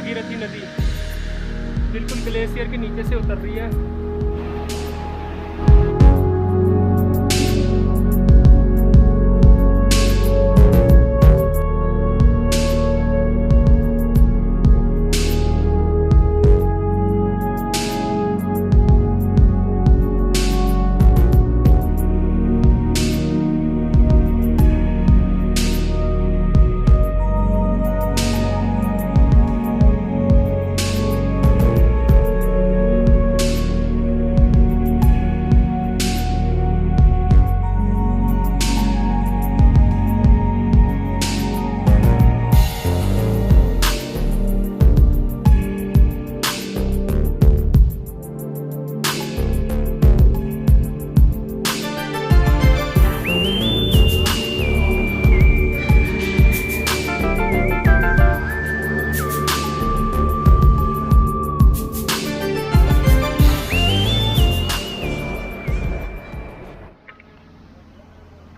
भगीरथी नदी बिल्कुल ग्लेशियर के नीचे से उतर रही है।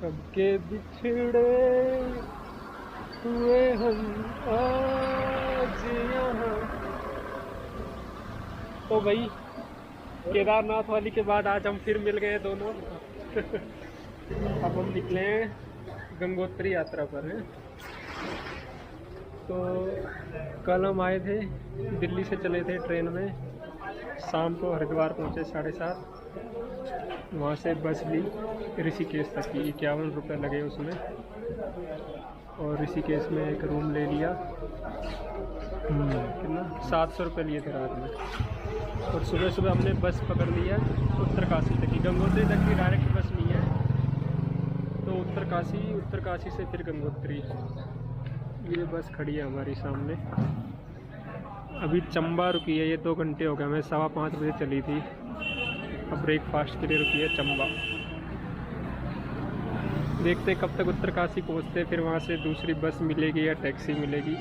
कब के बिछड़े हुए हम आज यहाँ। तो भाई केदारनाथ वाली के बाद आज हम फिर मिल गए दोनों। अब हम निकले हैं गंगोत्री यात्रा पर हैं। तो कल हम आए थे, दिल्ली से चले थे ट्रेन में, शाम को हरिद्वार पहुँचे 7:30। वहाँ से बस ली ऋषिकेश तक की, 51 रुपये लगे उसमें, और ऋषिकेश में एक रूम ले लिया। कितना 700 रुपये लिए थे रात में। और सुबह सुबह हमने बस पकड़ लिया उत्तरकाशी तक की। गंगोत्री तक की डायरेक्ट बस नहीं है, तो उत्तरकाशी से फिर गंगोत्री। ये बस खड़ी है हमारी सामने। अभी चंबा रुकी है, ये 2 घंटे हो गए, हमें 5:15 बजे चली थी। अब ब्रेकफास्ट के लिए रुकी है चंबा। देखते कब तक उत्तरकाशी पहुँचते, फिर वहाँ से दूसरी बस मिलेगी या टैक्सी मिलेगी।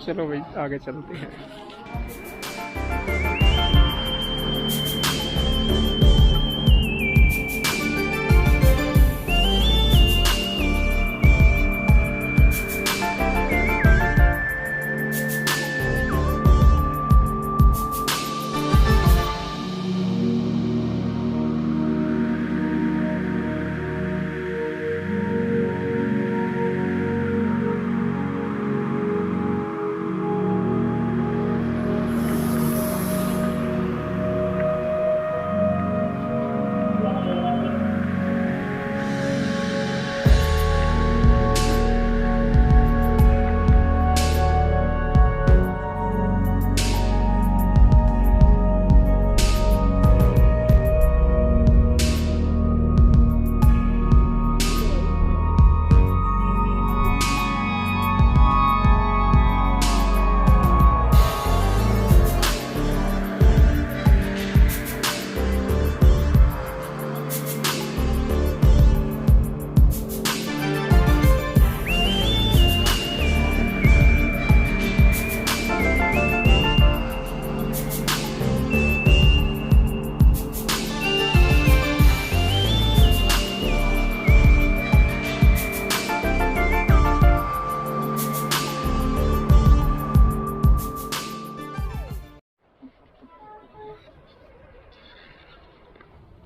चलो भाई आगे चलते हैं।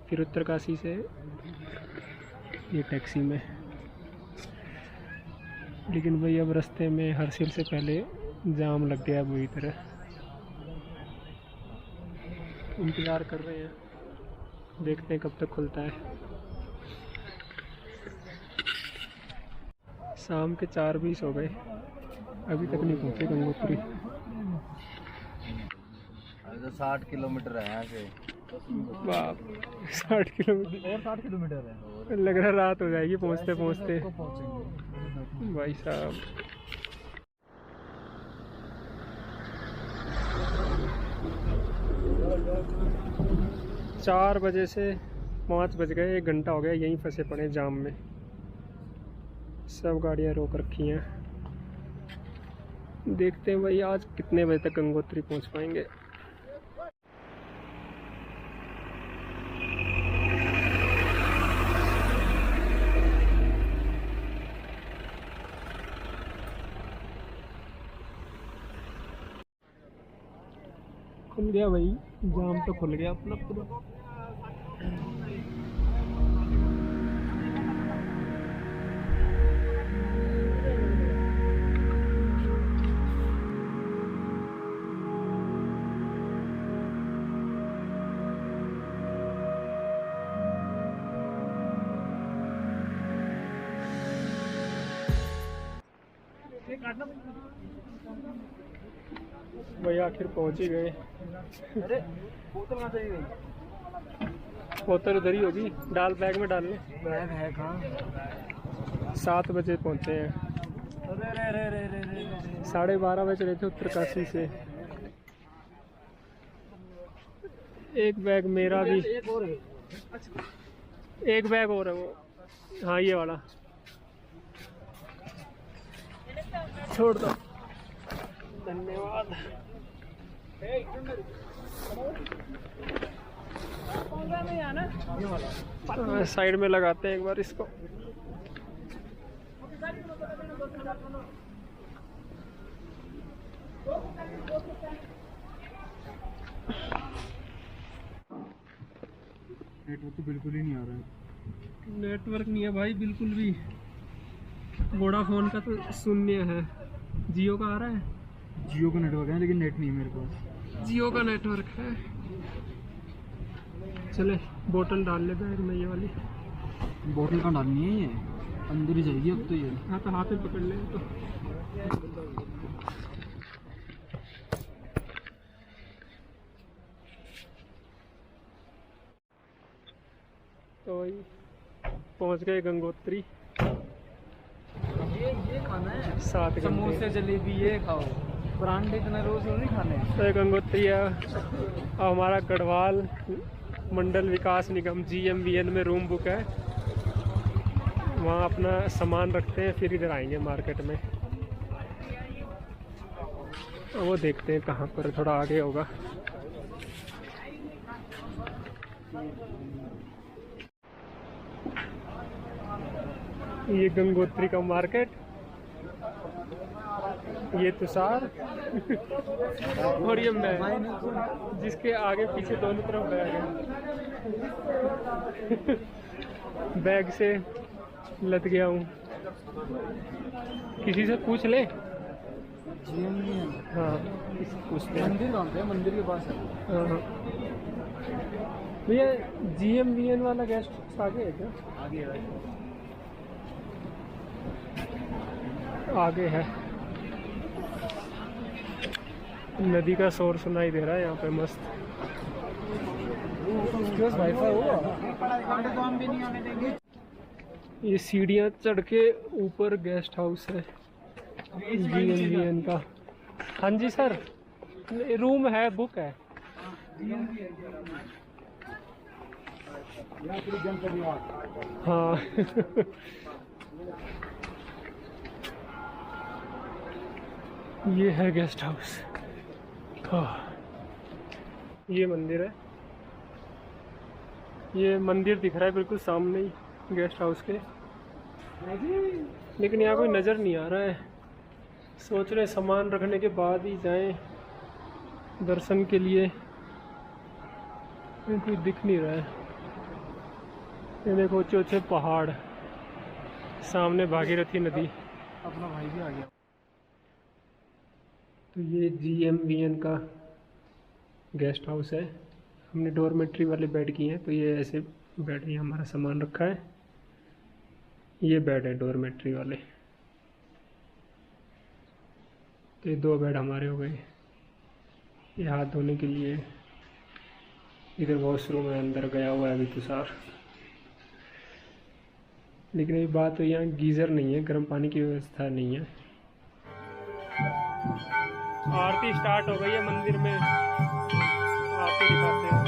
फिर उत्तरकाशी से ये टैक्सी में। लेकिन भाई अब रास्ते में हरसिल से पहले जाम लग गया बुरी तरह। इंतज़ार कर रहे हैं, देखते हैं कब तक खुलता है। शाम के 4:20 हो गए, अभी तक नहीं पहुँचे गंगोत्री। 60 किलोमीटर है यहाँ से। बाप 60 किलोमीटर और 60 किलोमीटर है। लग रहा रात हो जाएगी पहुँचते पहुँचते भाई साहब। चार बजे से 5 बज गए, 1 घंटा हो गया यहीं फंसे पड़े जाम में। सब गाड़ियाँ रोक रखी हैं। देखते हैं भाई आज कितने बजे तक गंगोत्री पहुँच पाएंगे। खुल गया भाई, जाम तो खुल गया अपना पूरा। भाई आखिर पहुंच ही गए। अरे बोतल कहाँ चली गई? बोतल उधर ही होगी, डाल बैग में डाल ले। बैग है कहाँ? 7 बजे पहुंचे हैं। अरे रे रे रे रे रे रे। 12:30 बज रहे थे उत्तरकाशी से। एक बैग मेरा भी, एक और है। एक बैग और है वो, हाँ ये वाला छोड़ दो, धन्यवाद। साइड में लगाते हैं एक बार इसको। नेटवर्क तो बिल्कुल ही नहीं आ रहा है। नेटवर्क नहीं है भाई बिल्कुल भी। वोडाफोन का तो शून्य है। जियो का आ रहा है? जियो का नेटवर्क है लेकिन नेट नहीं है मेरे पास। जियो का नेटवर्क है। चले बोतल डाल ले बैग में, ये वाली बोतल कहाँ डालनी है? ये अंदर ही जाएगी अब तो। ये हाँ तो हाथ में पकड़ ले तो वही पहुंच गए गंगोत्री। ये खाना है 7 घंटे। समोसे जलेबी ये खाओ, परांठे इतने रोज नहीं खाने। तो गंगोत्री है और हमारा गढ़वाल मंडल विकास निगम GMVN में रूम बुक है। वहाँ अपना सामान रखते हैं, फिर इधर आएंगे मार्केट में। वो देखते हैं कहाँ पर, थोड़ा आगे होगा। ये गंगोत्री का मार्केट, ये तुषार और ये मैं, जिसके आगे पीछे दोनों तरफ बैग है। बैग से लद गया हूँ। किसी से पूछ ले। हाँ पूछते हैं। मंदिर कहाँ पे है? मंदिर के पास है। हाँ भैया GMVN वाला गेस्ट आगे है क्या? आगे है। आगे है। नदी का शोर सुनाई दे रहा है यहाँ पे मस्त। वाईफाई हुआ। ये सीढ़ियाँ चढ़ के ऊपर गेस्ट हाउस है GMVN का। हाँ जी सर, रूम है, बुक है। हाँ ये है गेस्ट हाउस। ये मंदिर है। ये मंदिर दिख रहा है बिल्कुल सामने ही गेस्ट हाउस के, लेकिन यहाँ कोई नज़र नहीं आ रहा है। सोच रहे सामान रखने के बाद ही जाएं दर्शन के लिए, कोई दिख नहीं रहा है। ये देखो ऊंचे ऊंचे पहाड़, सामने भागीरथी नदी। अपना भाई भी आ गया। तो ये GMVN का गेस्ट हाउस है। हमने डॉर्मेट्री वाले बेड किए हैं, तो ये ऐसे बेड में हमारा सामान रखा है। ये बेड है डॉर्मेट्री वाले। तो ये 2 बेड हमारे हो गए। ये हाथ धोने के लिए। इधर वॉशरूम है, अंदर गया हुआ है अभी तुषार। लेकिन ये बात तो यहाँ गीज़र नहीं है, गर्म पानी की व्यवस्था नहीं है। आरती स्टार्ट हो गई है मंदिर में, आरती दिखाते हैं।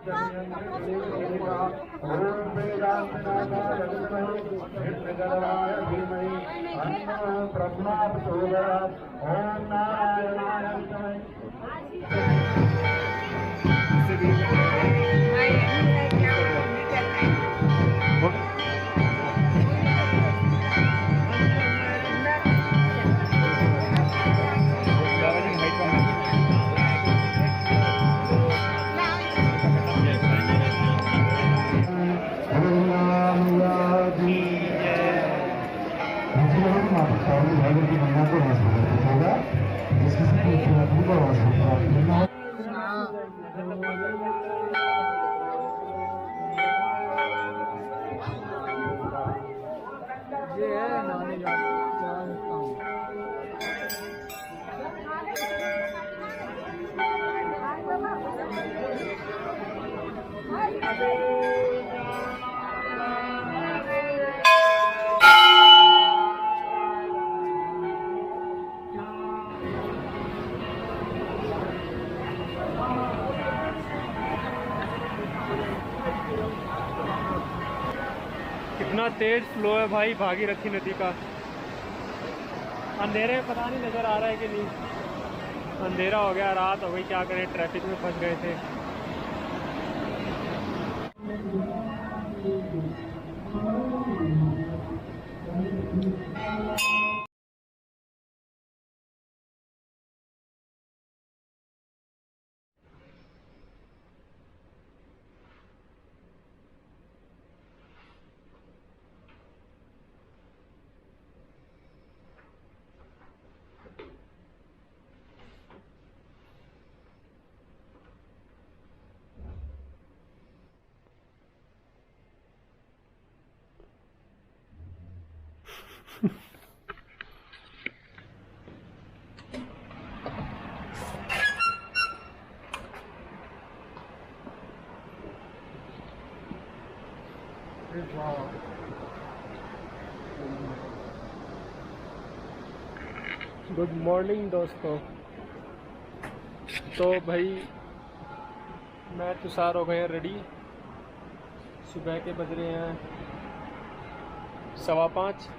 ये है नानी जान कितना तेज फ्लो है भाई भागीरथी नदी का। अंधेरे में पता नहीं नज़र आ रहा है कि नहीं। अंधेरा हो गया, रात हो गई, क्या करें, ट्रैफिक में फंस गए थे। गुड मॉर्निंग दोस्तों। तो भाई मैं तुषार हो गए हैं रेडी। सुबह के बज रहे हैं 5:15।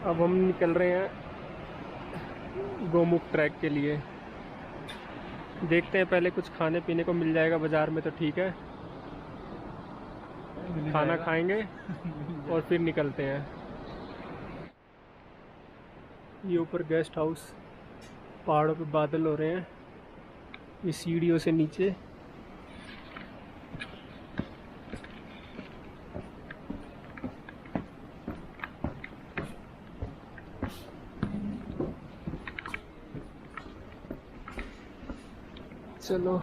अब हम निकल रहे हैं गोमुख ट्रैक के लिए। देखते हैं, पहले कुछ खाने पीने को मिल जाएगा बाज़ार में तो ठीक है, खाना खाएंगे और फिर निकलते हैं। ये ऊपर गेस्ट हाउस, पहाड़ों पे बादल हो रहे हैं, ये सीढ़ियों से नीचे। चलो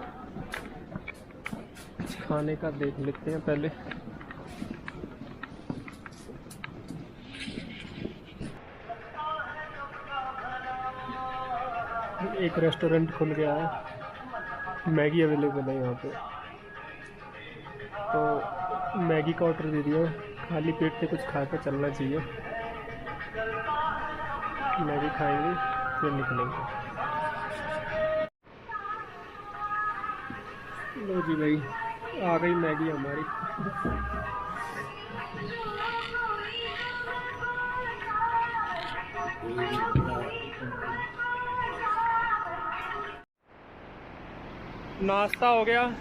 कुछ खाने का देख लेते हैं पहले। एक रेस्टोरेंट खुल गया है, मैगी अवेलेबल है यहाँ पे, तो मैगी का ऑर्डर दे दिया। खाली पेट से कुछ खा के चलना चाहिए। मैगी खाएंगे फिर निकलेंगे। लो जी भाई, आ गई मैगी हमारी। नाश्ता हो गया,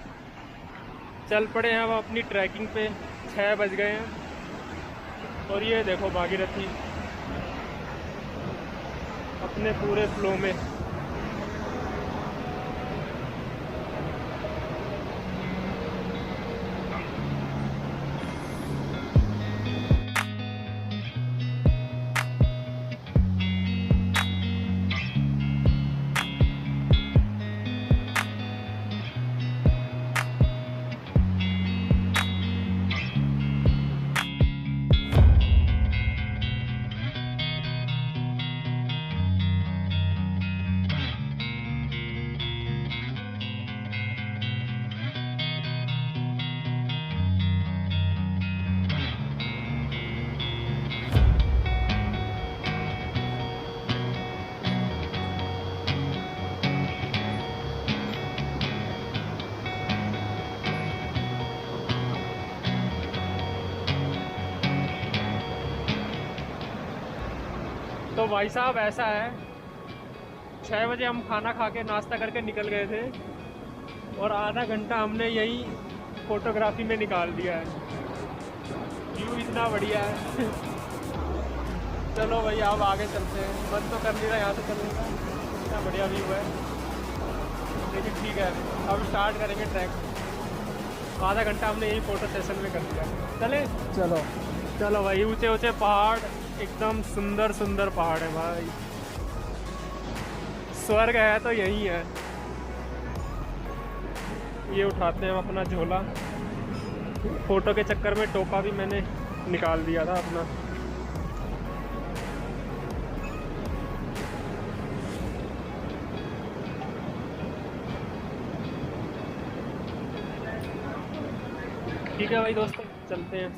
चल पड़े हैं हम अपनी ट्रैकिंग पे। 6 बज गए हैं और ये देखो भागीरथी अपने पूरे फ्लो में। तो भाई साहब ऐसा है, 6 बजे हम खाना खा के नाश्ता करके निकल गए थे और आधा घंटा हमने यही फोटोग्राफी में निकाल दिया है। व्यू इतना बढ़िया है। चलो भाई अब आगे चलते हैं। मन तो कर नहीं रहा यहाँ से चलने का, इतना बढ़िया व्यू है, लेकिन ठीक है अब स्टार्ट करेंगे ट्रैक। आधा घंटा हमने यही फ़ोटो सेशन में कर दिया। चले चलो चलो भाई। ऊंचे ऊंचे पहाड़, एकदम सुंदर सुंदर पहाड़ है भाई, स्वर्ग है तो यही है। ये उठाते हैं हम अपना झोला। फ़ोटो के चक्कर में टोपा भी मैंने निकाल दिया था अपना। ठीक है भाई दोस्तों, चलते हैं।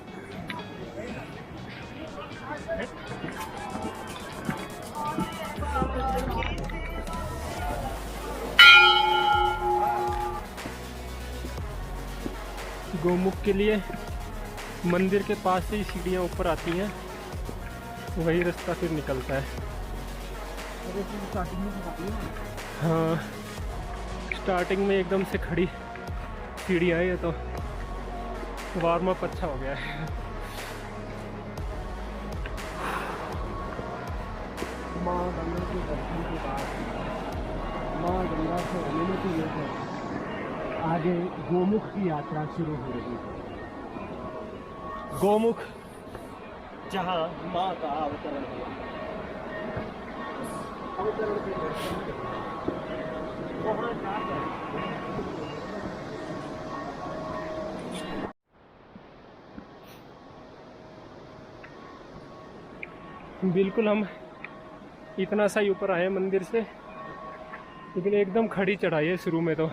गोमुख के लिए मंदिर के पास से ही सीढ़ियाँ ऊपर आती हैं, वही रास्ता फिर निकलता है। हाँ, स्टार्टिंग में एकदम से खड़ी सीढ़ियाँ है, ये तो वार्म अप अच्छा हो गया है। माँ गंगा के दर्शन के बाद माँ गंगा से अनुमति लेकर आगे गोमुख की यात्रा शुरू हो रही है। गोमुख, जहाँ माँ का अवतरण हुआ। अवतरण के दर्शन के बाद वहाँ जाकर बिल्कुल हम इतना सा ही ऊपर आए मंदिर से, लेकिन एकदम खड़ी चढ़ाई है। शुरू में तो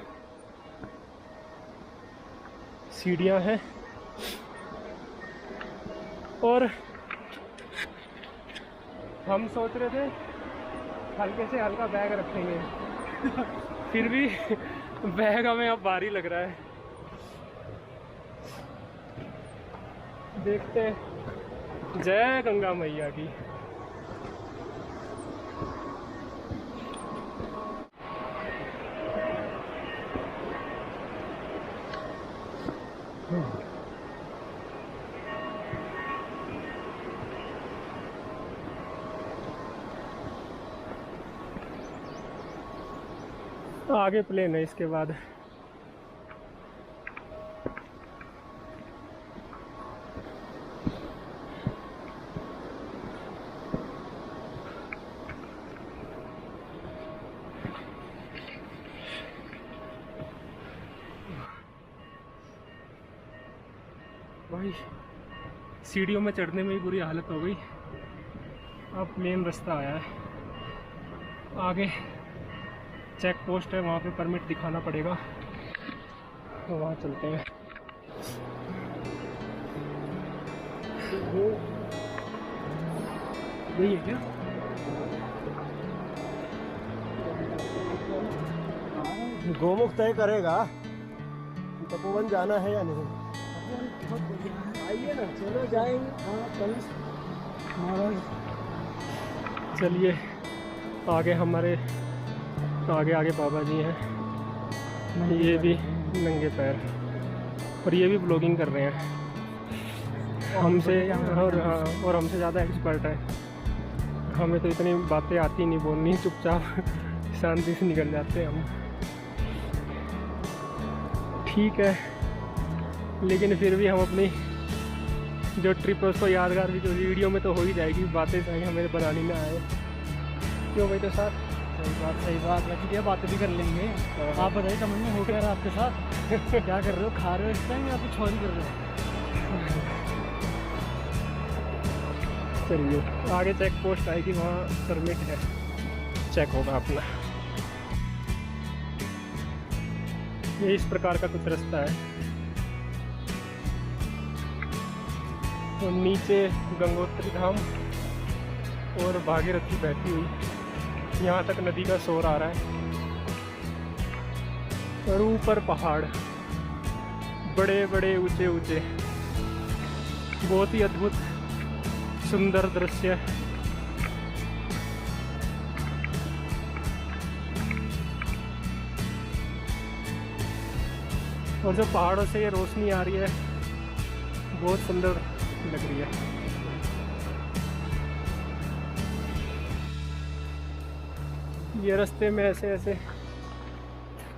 सीढ़ियाँ हैं और हम सोच रहे थे हल्के से हल्का बैग रखेंगे, फिर भी बैग हमें अब भारी लग रहा है। देखते हैं। जय गंगा मैया की। आगे प्लेन है इसके बाद। भाई सीढ़ियों में चढ़ने में ही बुरी हालत हो गई। अब प्लेन रास्ता आया है। आगे चेक पोस्ट है, वहाँ पे परमिट दिखाना पड़ेगा, तो वहाँ चलते हैं। यही है क्या? गोमुख तय करेगा तपोवन जाना है या नहीं। आइए ना, चलो जाएंगे। हाँ कल महाराज। चलिए आगे हमारे आगे आगे बाबा जी हैं, ये भी नंगे पैर, और ये भी ब्लॉगिंग कर रहे हैं हमसे, और हमसे ज़्यादा एक्सपर्ट है। हमें तो इतनी बातें आती नहीं बोलनी, चुपचाप शांति से निकल जाते हैं हम। ठीक है, लेकिन फिर भी हम अपनी जो ट्रिप है उसको यादगार भी, जो वीडियो में तो हो ही जाएगी, बातें चाहे हमें बनानी ना आए। क्यों भाई? तो साथ सही बात रखिए, बातें भी कर लेंगे। आप बताइए समझ में हो क्या रहा आपके साथ? क्या कर रहे हो? खा रहे हो इस टाइम या कुछ और ही कर रहे हो? चलिए आगे चेक पोस्ट आएगी, वहाँ परमिट है, चेक होगा अपना। ये इस प्रकार का कुछ रास्ता है, और नीचे गंगोत्री धाम और भागीरथी बहती हुई, यहाँ तक नदी का शोर आ रहा है, और ऊपर पहाड़ बड़े बड़े ऊंचे ऊंचे, बहुत ही अद्भुत सुंदर दृश्य। और जो पहाड़ों से ये रोशनी आ रही है बहुत सुंदर लग रही है। ये रास्ते में ऐसे ऐसे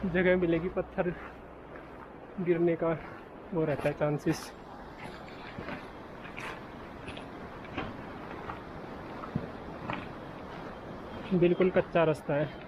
जगह मिलेगी, पत्थर गिरने का वो रहता है चांसेस। बिल्कुल कच्चा रास्ता है।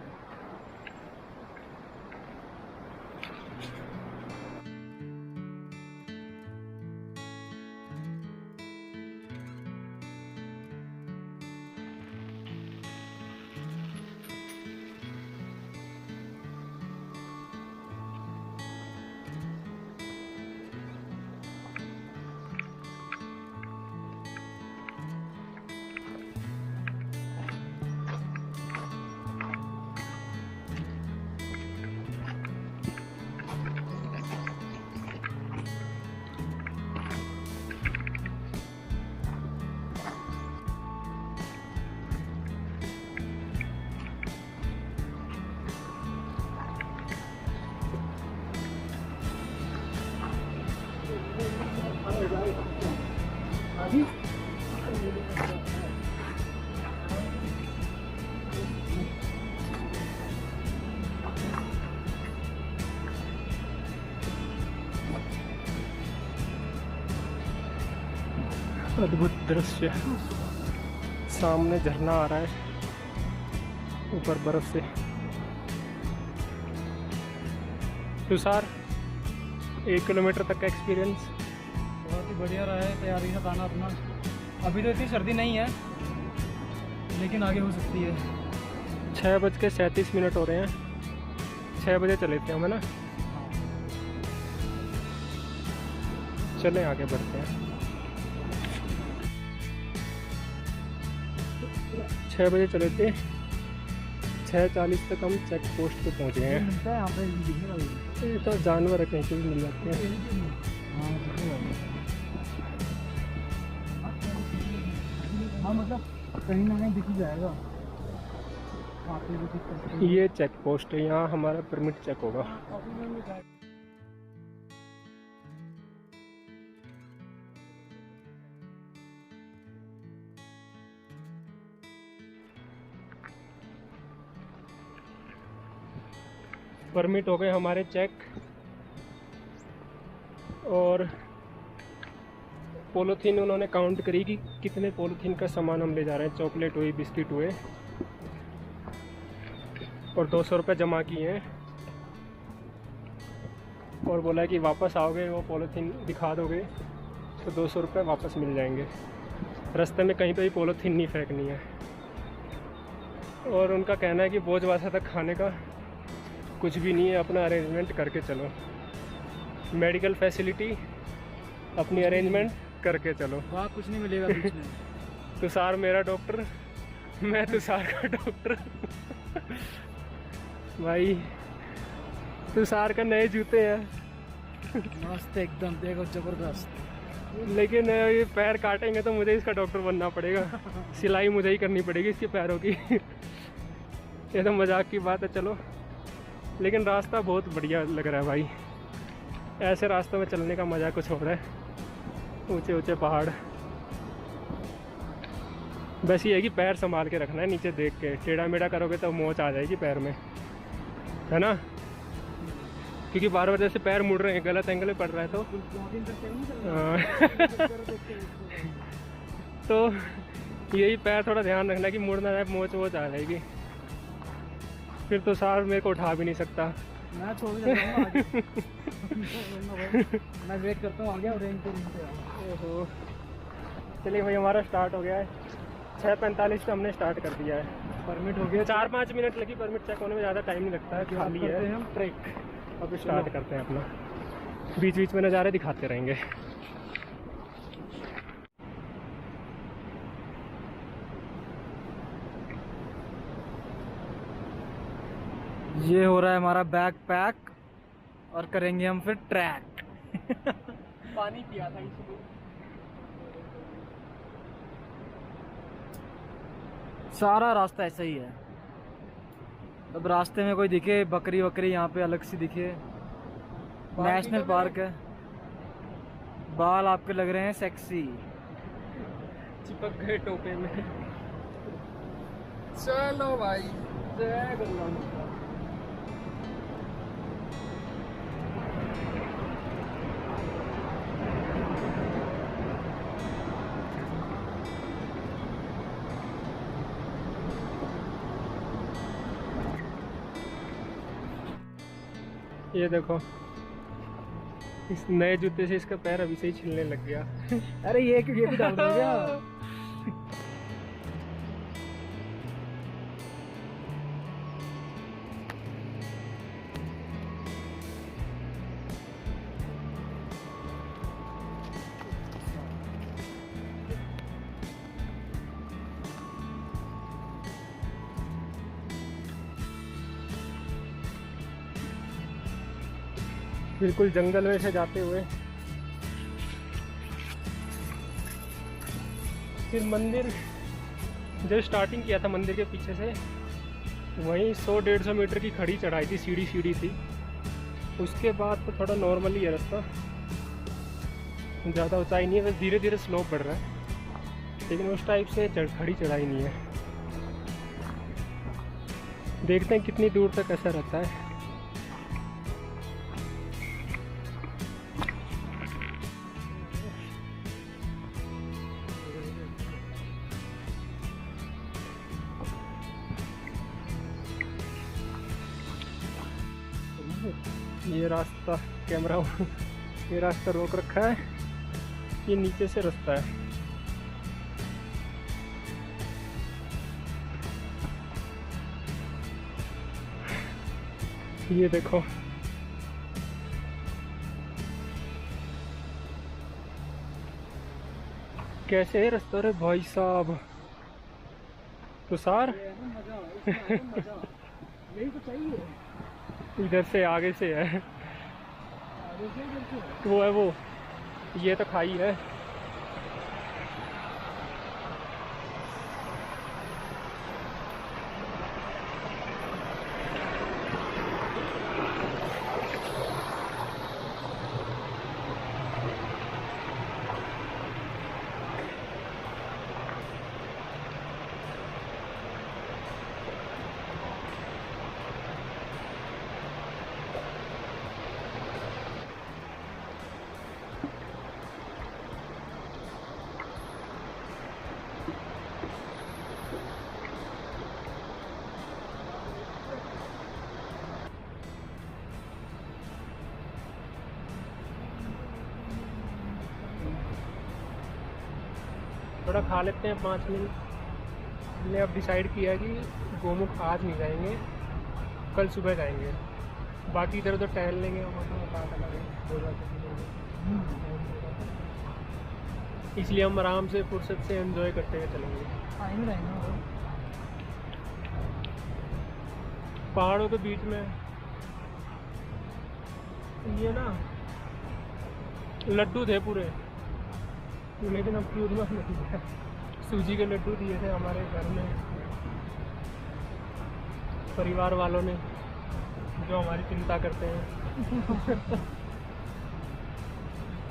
अद्भुत दृश्य, सामने झरना आ रहा है ऊपर बर्फ से। तुषार 1 किलोमीटर तक का एक्सपीरियंस बहुत ही बढ़िया रहा है, तैयारी से खाना अपना। अभी तो इतनी सर्दी नहीं है लेकिन आगे हो सकती है। 6:37 हो रहे हैं, 6 बजे चले थे हम, है ना। चलें आगे बढ़ते हैं। 6 बजे चले थे, 6:40 तक हम चेक पोस्ट पे पहुँच गए हैं। मिलता है यहाँ पे, ये तो जानवर है, कहीं से भी मिल जाते हैं। हाँ मतलब कहीं ना कहीं दिख ही जाएगा। ये चेक पोस्ट है, यहाँ हमारा परमिट चेक होगा। परमिट हो गए हमारे चेक, और पॉलीथीन उन्होंने काउंट करी कि कितने पॉलीथीन का सामान हम ले जा रहे हैं। चॉकलेट हुई, बिस्किट हुए, और 200 रुपये जमा किए हैं। और बोला है कि वापस आओगे वो पॉलीथीन दिखा दोगे तो 200 रुपये वापस मिल जाएंगे। रास्ते में कहीं पे भी पॉलीथीन नहीं फेंकनी है। और उनका कहना है कि भोजवासा तक खाने का कुछ भी नहीं है, अपना अरेंजमेंट करके चलो। मेडिकल फैसिलिटी अपनी अरेंजमेंट करके चलो, वहाँ कुछ नहीं मिलेगा बीच में। तुषार मेरा डॉक्टर, मैं तुषार का डॉक्टर। भाई तुषार का नए जूते हैं, मस्त एकदम, देखो जबरदस्त। लेकिन ये पैर काटेंगे तो मुझे इसका डॉक्टर बनना पड़ेगा। सिलाई मुझे ही करनी पड़ेगी इसके पैरों की। ये तो मजाक की बात है चलो, लेकिन रास्ता बहुत बढ़िया लग रहा है भाई। ऐसे रास्तों में चलने का मज़ा कुछ हो रहा है। ऊंचे ऊंचे पहाड़, बस ये है कि पैर संभाल के रखना है, नीचे देख के। टेढ़ा मेढ़ा करोगे तो मोच आ जाएगी पैर में, है ना। क्योंकि बार बार जैसे पैर मुड़ रहे हैं, गलत एंगल में पड़ रहा है तो तो यही पैर थोड़ा ध्यान रखना कि मुड़ ना जाए, मोच वोच आ जाएगी। फिर तो सार मेरे को उठा भी नहीं सकता। मैं छोड़ देता हूँ मैं वेट करता हूँ आगे, और रेंज पे ओहो, चलिए भाई हमारा स्टार्ट हो गया है। 6:45 पे हमने स्टार्ट कर दिया है। परमिट हो गया, 4-5 मिनट लगी परमिट चेक होने में, ज़्यादा टाइम नहीं लगता है, खाली है। हम ट्रैक अब स्टार्ट करते हैं अपना, बीच बीच में नज़ारे दिखाते रहेंगे। ये हो रहा है हमारा बैग पैक, और करेंगे हम फिर ट्रैक। पानी पिया था इसको। सारा रास्ता ऐसा ही है। अब रास्ते में कोई दिखे बकरी वकरी यहाँ पे अलग सी दिखे नेशनल पार्क है। बाल आपके लग रहे हैं सेक्सी। चिपक गए टोपे में। चलो भाई, जय गंगा माता। ये देखो, इस नए जूते से इसका पैर अभी से ही छिलने लग गया। अरे ये भी डाल दो क्या? बिल्कुल जंगल में से जाते हुए फिर मंदिर, जो स्टार्टिंग किया था मंदिर के पीछे से, वहीं 100-150 मीटर की खड़ी चढ़ाई थी, सीढ़ी थी। उसके बाद तो थोड़ा नॉर्मल ही है रास्ता, ज़्यादा ऊंचाई नहीं है, बस धीरे धीरे स्लोप बढ़ रहा है, लेकिन उस टाइप से खड़ी चढ़ाई नहीं है। देखते हैं कितनी दूर तक ऐसा रहता है। ये रास्ता कैमरा ये रास्ता रोक रखा है, ये नीचे से रास्ता है। ये देखो, कैसे है रास्ता रे भाई साहब, तुषार। यही तो चाहिए। इधर से आगे से है, वो है वो, ये तो खाई है। थोड़ा खा लेते हैं 5 मिनट। हमने अब डिसाइड किया कि गोमुख आज नहीं जाएंगे, कल सुबह जाएंगे। बाकी इधर उधर टहल लेंगे, इसलिए हम आराम से फुर्सत से एंजॉय करते हुए चलेंगे। पहाड़ों के बीच में ये ना लड्डू थे पूरे, लेकिन अब पूर्णिमा नहीं है। सूजी के लड्डू दिए थे हमारे घर में परिवार वालों ने, जो हमारी चिंता करते हैं।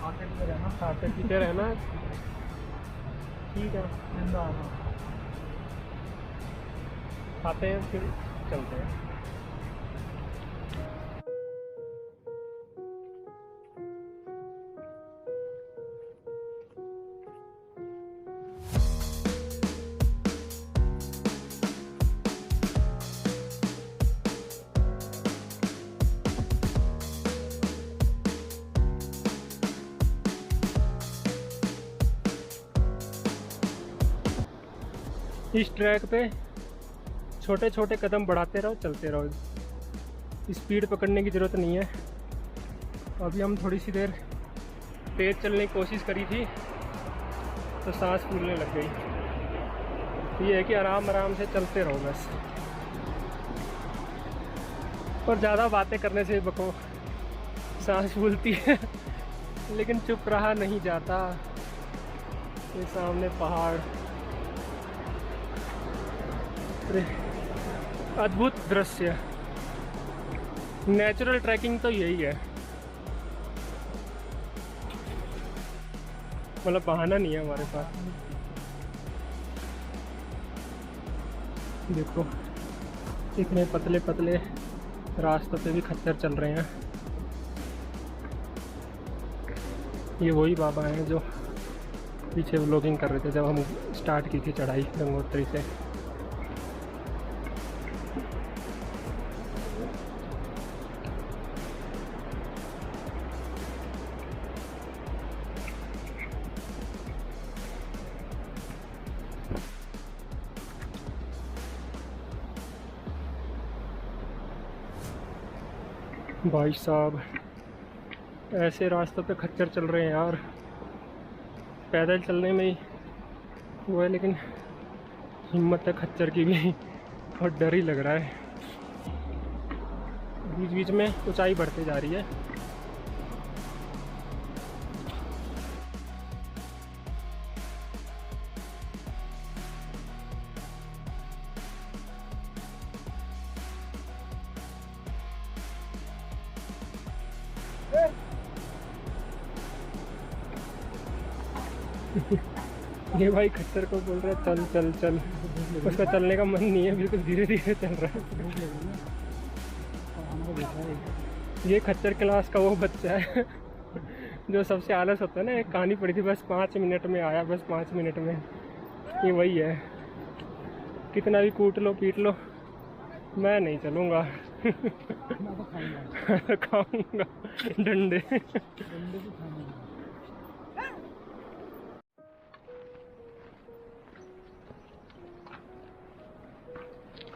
खाते पीते रहना, ठीक है, खाते हैं फिर चलते हैं। इस ट्रैक पे छोटे छोटे कदम बढ़ाते रहो, चलते रहो, स्पीड पकड़ने की ज़रूरत नहीं है। अभी हम थोड़ी सी देर तेज़ चलने की कोशिश करी थी तो सांस फूलने लग गई। ये है कि आराम आराम से चलते रहो बस, और ज़्यादा बातें करने से बको सांस फूलती है, लेकिन चुप रहा नहीं जाता। ये सामने पहाड़, अद्भुत दृश्य। नेचुरल ट्रैकिंग तो यही है, मतलब बहाना नहीं है हमारे पास। देखो इतने पतले पतले रास्तों पे भी खच्चर चल रहे हैं। ये वही बाबा हैं जो पीछे व्लॉगिंग कर रहे थे जब हम स्टार्ट की थी चढ़ाई गंगोत्री से। भाई साहब ऐसे रास्तों पे खच्चर चल रहे हैं यार। पैदल चलने में ही वो है, लेकिन हिम्मत है खच्चर की भी और डर ही लग रहा है। बीच बीच में ऊंचाई बढ़ती जा रही है। ये भाई खच्चर को बोल रहा है चल चल चल, उसका चलने का मन नहीं है, बिल्कुल धीरे धीरे चल रहा है। ये खच्चर क्लास का वो बच्चा है जो सबसे आलस होता है ना। एक कहानी पड़ी थी, बस 5 मिनट में आया, बस 5 मिनट में। ये वही है, कितना भी कूट लो पीट लो मैं नहीं चलूँगा खाऊंगा डंडे।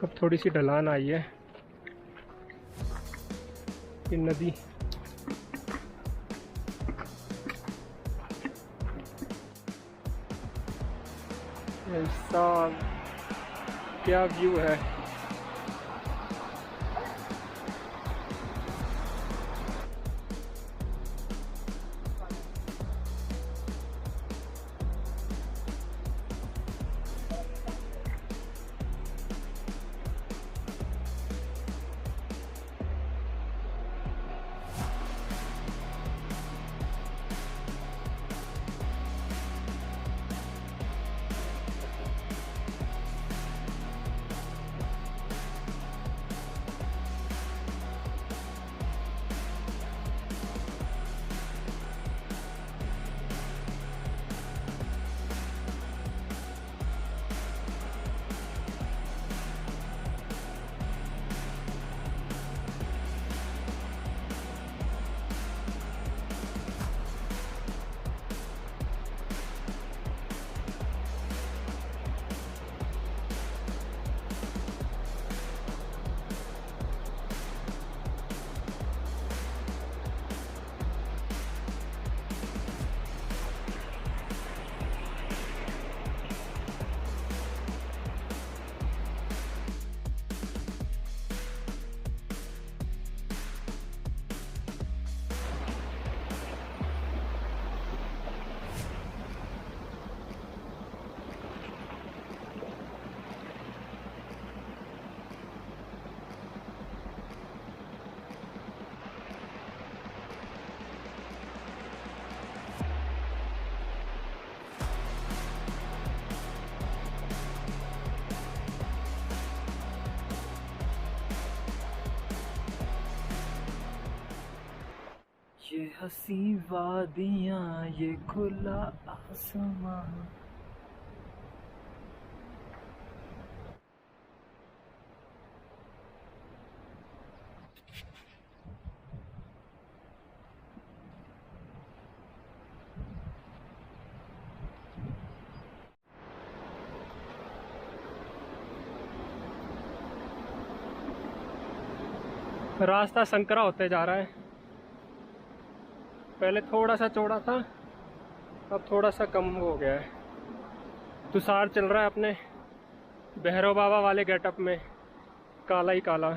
अब थोड़ी सी ढलान आई है। ये नदी ऐसा क्या व्यू है। ये हसी वादियाँ ये खुला आसमां। रास्ता संकरा होते जा रहा है। पहले थोड़ा सा चौड़ा था, अब थोड़ा सा कम हो गया है। तुषार चल रहा है अपने भैरव बाबा वाले गेटअप में, काला ही काला।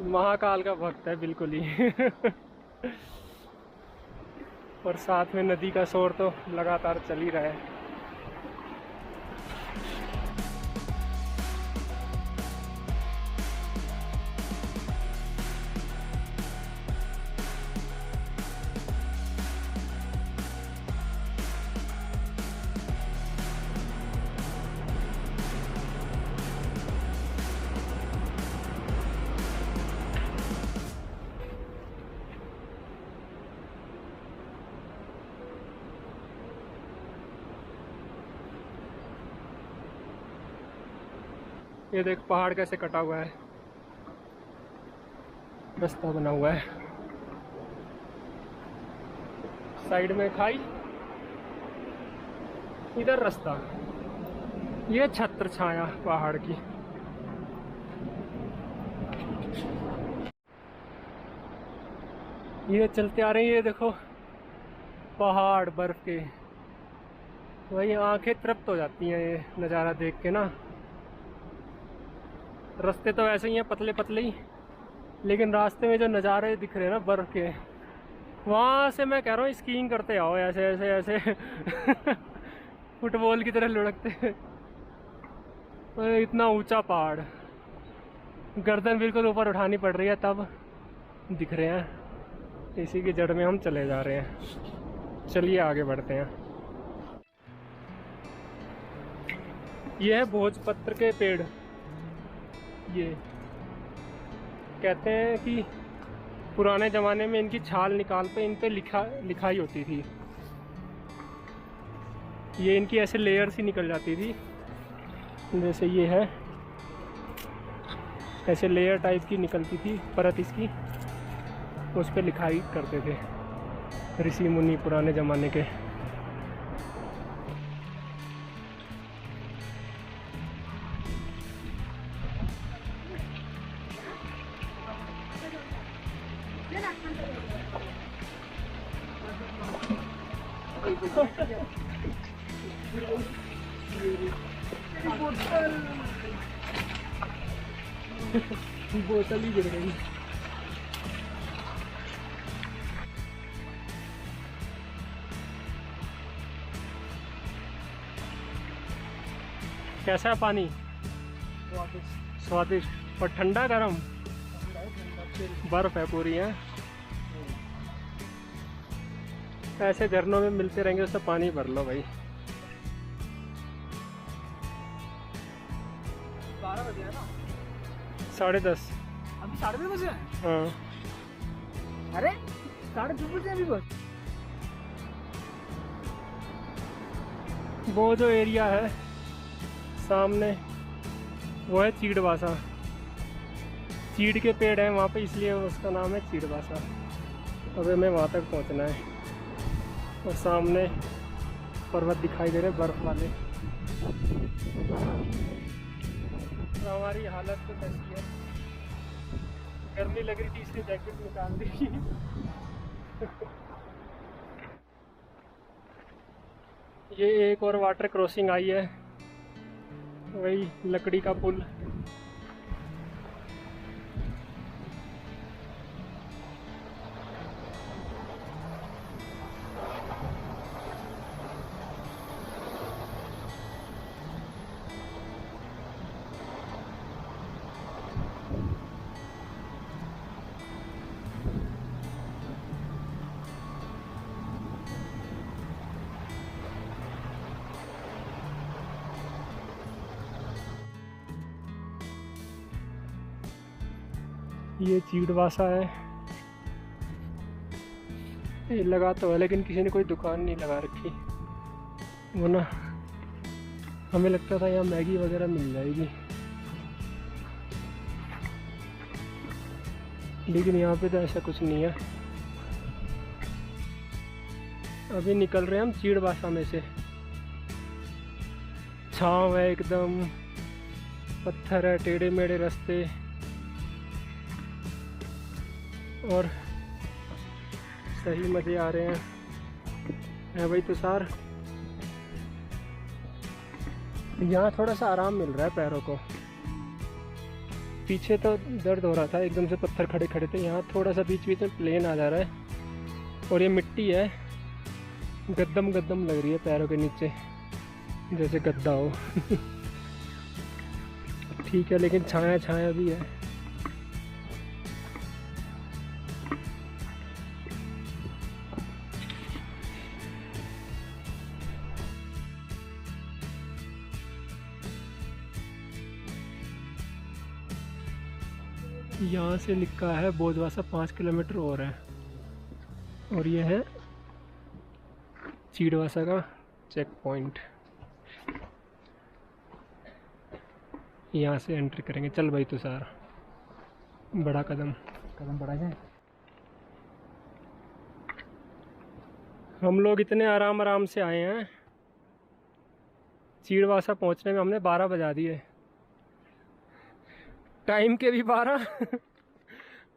महाकाल का भक्त है बिल्कुल ही और साथ में नदी का शोर तो लगातार चल ही रहा है। ये देख पहाड़ कैसे कटा हुआ है, रास्ता बना हुआ है, साइड में खाई, इधर रास्ता, ये छत्र छाया पहाड़ की। ये चलते आ रहे हैं, ये देखो पहाड़ बर्फ के, वही आंखें तृप्त हो जाती हैं ये नज़ारा देख के ना। रास्ते तो ऐसे ही हैं पतले पतले ही, लेकिन रास्ते में जो नज़ारे दिख रहे हैं ना बर्फ के, वहाँ से मैं कह रहा हूँ स्कीइंग करते आओ ऐसे ऐसे ऐसे फुटबॉल की तरह लुढ़कते। इतना ऊंचा पहाड़, गर्दन बिल्कुल ऊपर उठानी पड़ रही है तब दिख रहे हैं। इसी की जड़ में हम चले जा रहे हैं। चलिए आगे बढ़ते हैं। ये है भोजपत्र के पेड़। ये कहते हैं कि पुराने ज़माने में इनकी छाल निकाल पे इन पे लिखाई होती थी। ये इनकी ऐसे लेयर सी निकल जाती थी, जैसे ये है ऐसे लेयर टाइप की निकलती थी परत इसकी, उस पर लिखाई करते थे ऋषि मुनि पुराने ज़माने के। बोतल ही गिर गई। कैसा है पानी? स्वादिष्ट और ठंडा गरम, बर्फ है पूरी है। ऐसे झरनों में मिलते रहेंगे, उससे पानी भर लो भाई। 12 बजे है ना? 10:30। अभी 10:30 बजे हैं? हाँ। अरे 2:30 बजे अभी बस। वो जो एरिया है सामने वो है चीड़वासा। चीड़ के पेड़ हैं वहाँ पे, इसलिए उसका नाम है चीड़वासा। अब हमें वहाँ तक पहुँचना है। और सामने पर्वत दिखाई दे रहे बर्फ वाले। तो हमारी हालत तो कैसी है, गर्मी लग रही थी इसलिए जैकेट निकाल दी। ये एक और वाटर क्रॉसिंग आई है, वही लकड़ी का पुल। ये चीड़वासा है। ये लगा तो है लेकिन किसी ने कोई दुकान नहीं लगा रखी। वो ना हमें लगता था यहाँ मैगी वगैरह मिल जाएगी, लेकिन यहाँ पे तो ऐसा कुछ नहीं है। अभी निकल रहे हैं हम चीड़वासा में से। छाँव है एकदम, पत्थर है, टेढ़े मेढ़े रास्ते, और सही मज़े आ रहे हैं। है भाई तुषार, यहाँ थोड़ा सा आराम मिल रहा है पैरों को। पीछे तो दर्द हो रहा था, एकदम से पत्थर खड़े खड़े थे। यहाँ थोड़ा सा बीच बीच में प्लेन आ जा रहा है, और ये मिट्टी है, गद्दम गद्दम लग रही है पैरों के नीचे, जैसे गद्दा हो। ठीक है, लेकिन छाया छाया भी है। यहाँ से लिखा है भोजवासा 5 किलोमीटर और है, और ये है चीड़वासा का चेक पॉइंट। यहाँ से एंट्री करेंगे। चल भाई तुषार, बड़ा कदम बढ़ा जाए। हम लोग इतने आराम आराम से आए हैं, चीड़वासा पहुंचने में हमने 12 बजा दिए। टाइम के भी 12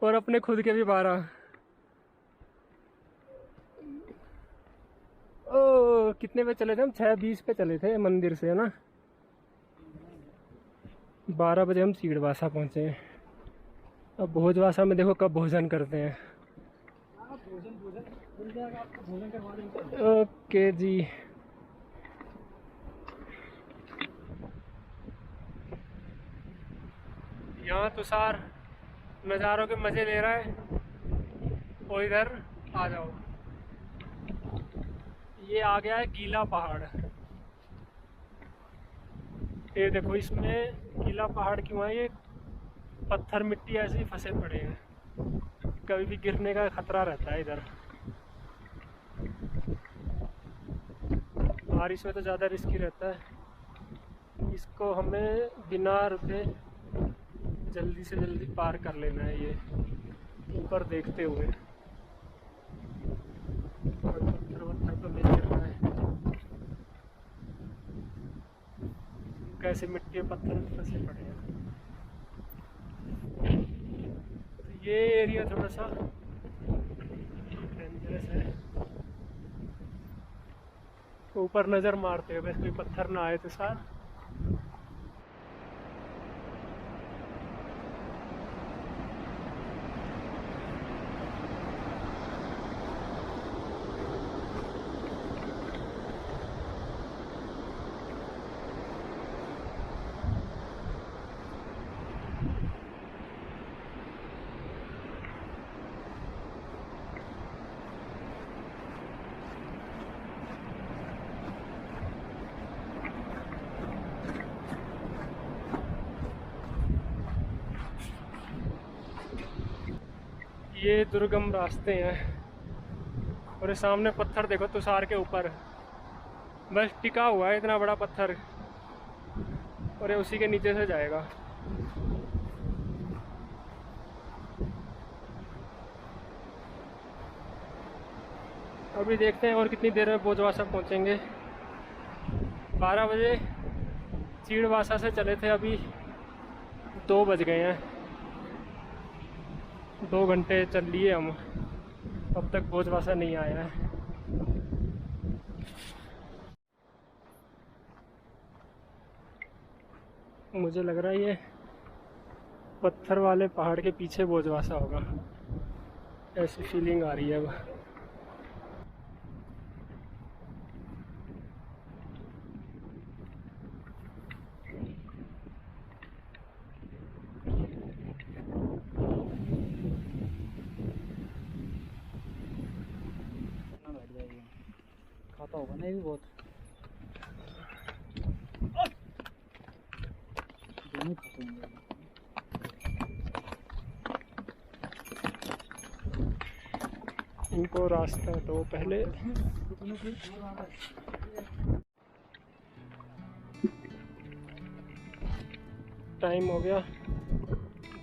और अपने खुद के भी 12। ओ कितने पे चले थे हम? 6:20 पे चले थे मंदिर से, है ना। 12 बजे हम चीड़वासा पहुंचे। अब भोजवासा में देखो कब भोजन करते हैं। ओके जी। यहाँ तुषार नज़ारों के मज़े ले रहा है और इधर आ जाओ। ये आ गया है गीला पहाड़। ये देखो, इसमें गीला पहाड़ क्यों है? ये पत्थर मिट्टी ऐसे ही फंसे पड़े हैं, कभी भी गिरने का खतरा रहता है इधर। बारिश में तो ज़्यादा रिस्की रहता है। इसको हमें बिना रुके जल्दी से जल्दी पार कर लेना है, ये ऊपर देखते हुए। पत्थर तो नहीं गिर रहा है, कैसे मिट्टी पत्थर में फंसे पड़े हैं। तो ये एरिया थोड़ा सा डेंजरस है। ऊपर नज़र मारते हुए, बस कोई पत्थर ना आए तो सार। ये दुर्गम रास्ते हैं और ये सामने पत्थर देखो तुषार के ऊपर बस टिका हुआ है, इतना बड़ा पत्थर, और ये उसी के नीचे से जाएगा। अभी देखते हैं और कितनी देर में भोजवासा पहुंचेंगे। 12 बजे चीड़वासा से चले थे, अभी 2 बज गए हैं। 2 घंटे चल लिए हम, अब तक भोजवासा नहीं आया है। मुझे लग रहा है ये पत्थर वाले पहाड़ के पीछे भोजवासा होगा, ऐसी फीलिंग आ रही है अब। खाता होगा ना ये भी बहुत। दोनों खाते होंगे। इनको रास्ता तो पहले टाइम हो गया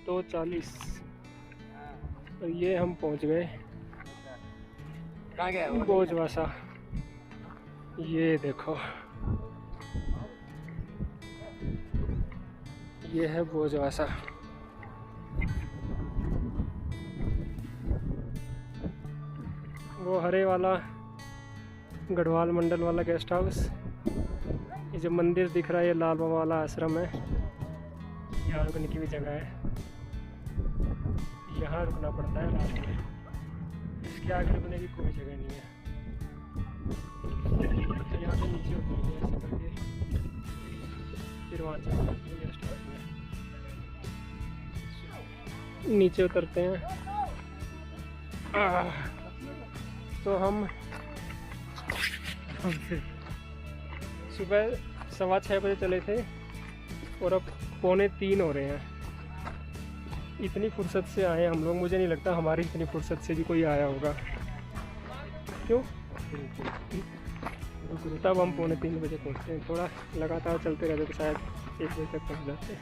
2:40 और ये हम पहुंच गए भोजवासा। ये देखो, ये है भोजवासा। वो हरे वाला गढ़वाल मंडल वाला गेस्ट हाउस, ये जो मंदिर दिख रहा है ये लाल बाबा वाला आश्रम है। यहाँ रुकने की भी जगह है, यहाँ रुकना पड़ता है लास्ट में, इसके आगे रुकने की कोई जगह नहीं है। तो यहाँ से नीचे उतरेंगे ऐसे करके, फिर वहाँ चलते हैं गेस्ट हाउस में। नीचे उतरते हैं। तो हम सुबह 6:15 बजे चले थे और अब 2:45 हो रहे हैं। इतनी फुर्सत से आए हम लोग, मुझे नहीं लगता हमारी इतनी फुर्सत से भी कोई आया होगा। क्यों? तब हम 2:45 बजे पहुँचते हैं। थोड़ा लगातार चलते रहते तो शायद 1 बजे तक पहुँच जाते हैं।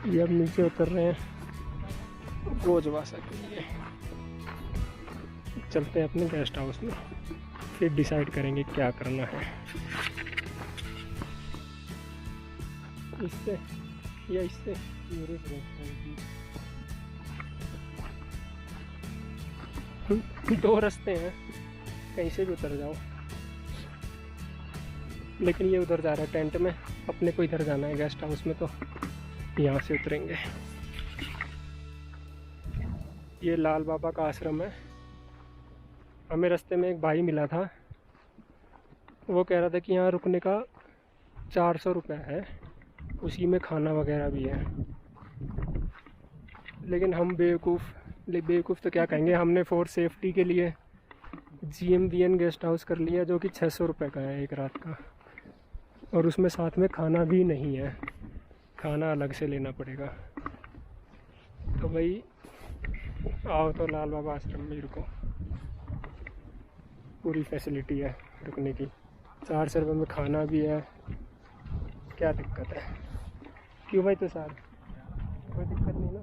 ये अब नीचे उतर रहे हैं गोजवासा के लिए। चलते हैं अपने गेस्ट हाउस में, फिर डिसाइड करेंगे क्या करना है। इससे या इससे दो रास्ते हैं, कहीं से भी उतर जाओ। लेकिन ये उधर जा रहा है टेंट में, अपने को इधर जाना है गेस्ट हाउस में, तो यहाँ से उतरेंगे। ये लाल बाबा का आश्रम है। हमें रास्ते में एक भाई मिला था, वो कह रहा था कि यहाँ रुकने का 400 रुपये है, उसी में खाना वगैरह भी है। लेकिन हम बेवकूफ़ तो क्या कहेंगे, हमने फॉर सेफ्टी के लिए GMBN गेस्ट हाउस कर लिया, जो कि 600 रुपये का है एक रात का, और उसमें साथ में खाना भी नहीं है, खाना अलग से लेना पड़ेगा। तो भाई आओ तो लाल बाबा आश्रम में रुको, पूरी फैसिलिटी है रुकने की, 400 रुपये में खाना भी है, क्या दिक्कत है? क्यों भाई? तो सर कोई दिक्कत नहीं ना,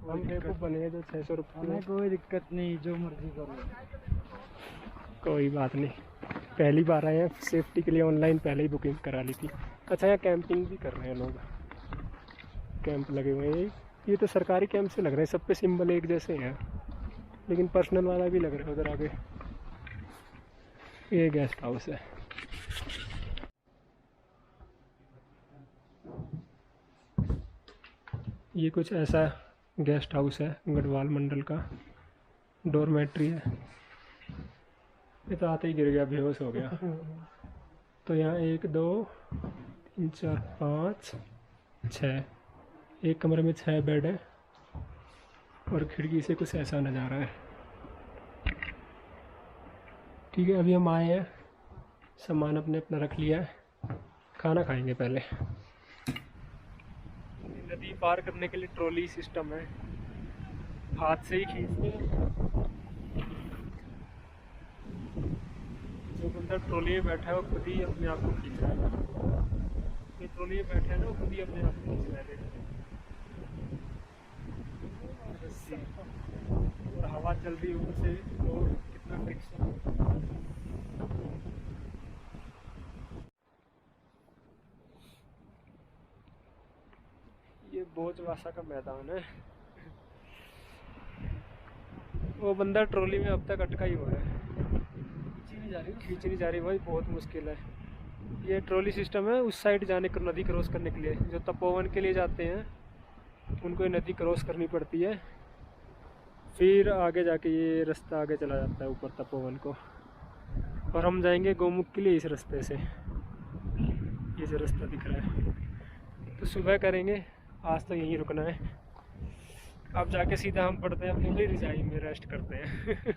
हम बेवकूफ़ बने हैं जो 600 रुपये में। कोई दिक्कत नहीं, जो मर्जी करो। कोई बात नहीं, पहली बार आए हैं, सेफ्टी के लिए ऑनलाइन पहले ही बुकिंग करा ली थी। अच्छा, यहाँ कैंपिंग भी कर रहे हैं लोग, कैंप लगे हुए हैं। ये तो सरकारी कैंप से लग रहे हैं, सब पे सिंबल एक जैसे हैं, लेकिन पर्सनल वाला भी लग रहा है उधर आगे। ये गेस्ट हाउस है। ये कुछ ऐसा गेस्ट हाउस है गढ़वाल मंडल का, डोरमेट्री है। ये तो आते ही गिर गया, बेहोश हो गया। तो यहाँ 1 2 3 4 5 6, एक कमरे में 6 बेड है, और खिड़की से कुछ ऐसा नज़ारा है। ठीक है, अभी हम आए हैं, सामान अपना रख लिया है, खाना खाएंगे पहले। नदी पार करने के लिए ट्रॉली सिस्टम है, हाथ से ही खींचते हैं। जो बंदा ट्रॉली में बैठा है वो खुद ही अपने आप को खींच रहा है, जो ट्रॉली में बैठा है ना वो खुद ही अपने आप को खींच रहा है। और हवा चल रही है ऊपर से, तो कितना फ्रिक्शन। ये भोजवासा का मैदान है। वो बंदा ट्रॉली में अब तक अटका ही हुआ है, खींच नहीं जा रही भाई, बहुत मुश्किल है। ये ट्रॉली सिस्टम है, उस साइड जाने को, नदी क्रॉस करने के लिए, जो तपोवन के लिए जाते हैं उनको ये नदी क्रॉस करनी पड़ती है, फिर आगे जाके ये रास्ता आगे चला जाता है ऊपर तपोवन को। और हम जाएंगे गोमुख के लिए इस रास्ते से, ये जो रास्ता दिख रहा है। तो सुबह करेंगे, आज तो यहीं रुकना है। अब जाके सीधा हम पड़ते हैं अपनी रजाई में, रेस्ट करते हैं।